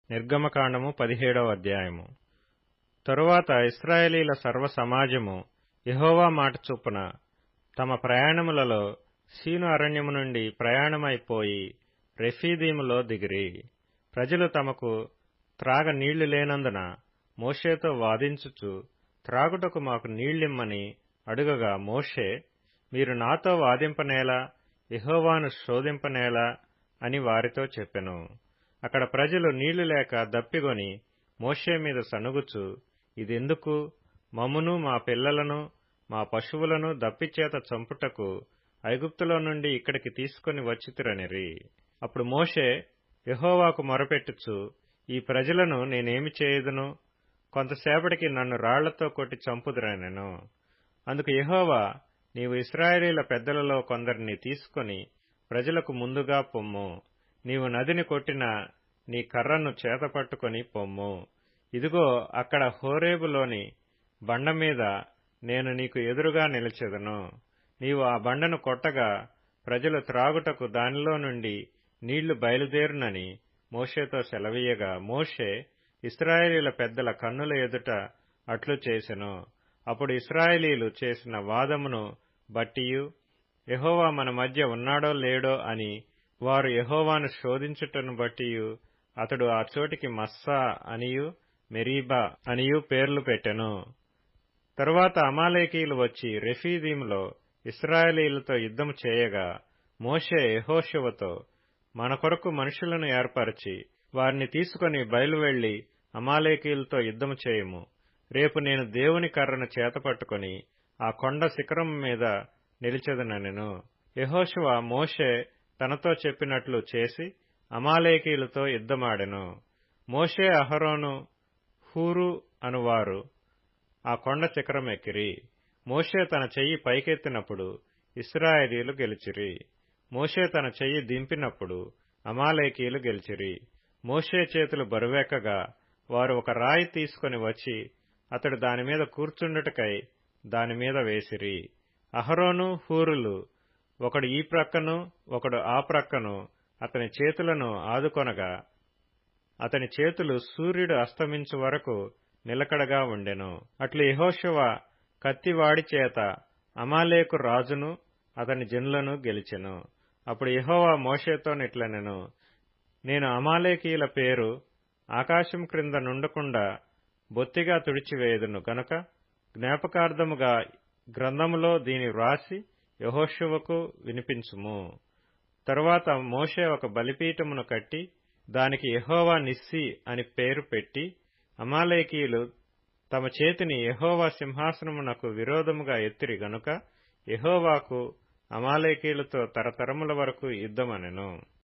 నిర్గమకాండము 17వ అధ్యాయము. తరువాత ఇశ్రాయేలీల సర్వ సమాజము యెహోవా మాట చొప్పున తమ ప్రయాణములలో సీను అరణ్యము నుండి ప్రయాణమైపోయి రెఫీదీములో దిగిరి. ప్రజలు తమకు త్రాగ నీళ్లు లేనందున మోషేతో వాదించుచు త్రాగుటకు మాకు నీళ్లిమ్మని అడుగగా మోషే, మీరు నాతో వాదింపనేలా, యెహోవాను శోధింపనేలా అని వారితో చెప్పెను. అక్కడ ప్రజలు నీళ్లు లేక దప్పిగొని మోషే మీద సణుగుచు, ఇదెందుకు? మమ్మును మా పిల్లలను మా పశువులను దప్పిచేత చంపుటకు ఐగుప్తులో నుండి ఇక్కడికి తీసుకొని వచ్చితిరనిరి. అప్పుడు మోషే యెహోవాకు మొరపెట్టుచు, ఈ ప్రజలను నేనేమి చేయుదును? కొంతసేపటికి నన్ను రాళ్లతో కొట్టి చంపుదురనెను. అందుకు యెహోవా, నీవు ఇశ్రాయేలీల పెద్దలలో కొందరిని తీసుకొని ప్రజలకు ముందుగా పొమ్ము. నీవు నదిని కొట్టిన నీ కర్రను చేతపట్టుకొని పొమ్ము. ఇదిగో అక్కడ హోరేబులోని బండమీద నేను నీకు ఎదురుగా నిలిచెదను. నీవు ఆ బండను కొట్టగా ప్రజలు త్రాగుటకు దానిలో నుండి నీళ్లు బయలుదేరునని మోషేతో సెలవీయగా, మోషే ఇశ్రాయేలీల పెద్దల కన్నుల ఎదుట అట్లు చేసెను. అప్పుడు ఇశ్రాయేలీలు చేసిన వాదమును బట్టియు యెహోవా మన మధ్య ఉన్నాడో లేడో అని వారు యెహోవాను శోధించుటను బట్టియు అతడు ఆ చోటికి మస్సా అనియు మెరీబా అనియు పేర్లు పెట్టెను. తరువాత అమాలేకీయులు వచ్చి రెఫీదీములో ఇశ్రాయేలీలతో యుద్ధము చేయగా మోషే యెహోషువతో, మన కొరకు మనుషులను ఏర్పరచి వారిని తీసుకొని బయలువెళ్లి అమాలేకీయులతో యుద్ధము చేయుము. రేపు నేను దేవుని కర్రను చేతపట్టుకొని ఆ కొండ శిఖరము మీద నిలిచెదనెను. యెహోషువ మోషే తనతో చెప్పినట్లు చేసి అమాలేకీయులతో యుద్ధమాడెను. మోషే, అహరోను, హూరు అనువారు ఆ కొండ శిఖరం ఎక్కిరి. మోషే తన చెయ్యి పైకెత్తినప్పుడు ఇశ్రాయేలీయులు గెలిచిరి. మోషే తన చెయ్యి దింపినప్పుడు అమాలేకీయులు గెలిచిరి. మోషే చేతులు బరువెక్కగా వారు ఒక రాయి తీసుకొని వచ్చి అతడు దానిమీద కూర్చుండుటకై దానిమీద వేసిరి. అహరోను, హూరులు ఒకడు ఈ ప్రక్కను ఒకడు ఆ ప్రక్కను అతని చేతులను ఆదుకొనగా అతని చేతులు సూర్యుడు అస్తమించు వరకు నిలకడగా ఉండెను. అట్లు యెహోషువ కత్తివాడి చేత అమాలేకు రాజును అతని జనులను గెలిచెను. అప్పుడు యెహోవా మోషేతో నిట్లనెను, నేను అమాలేకీయుల పేరు ఆకాశం క్రింద నుండకుండా బొత్తిగా తుడిచివేయుదును గనుక జ్ఞాపకార్థముగా గ్రంథములో దీని వ్రాసి యెహోషువకు వినిపించుము. తరువాత మోషే ఒక బలిపీఠమును కట్టి దానికి యెహోవా నిస్సి అని పేరు పెట్టి, అమాలేకీయులు తమ చేతిని యెహోవా సింహాసనమునకు విరోధముగా ఎత్తిరి గనుక యెహోవాకు అమాలేకీయులతో తరతరముల వరకు యుద్ధమనెను.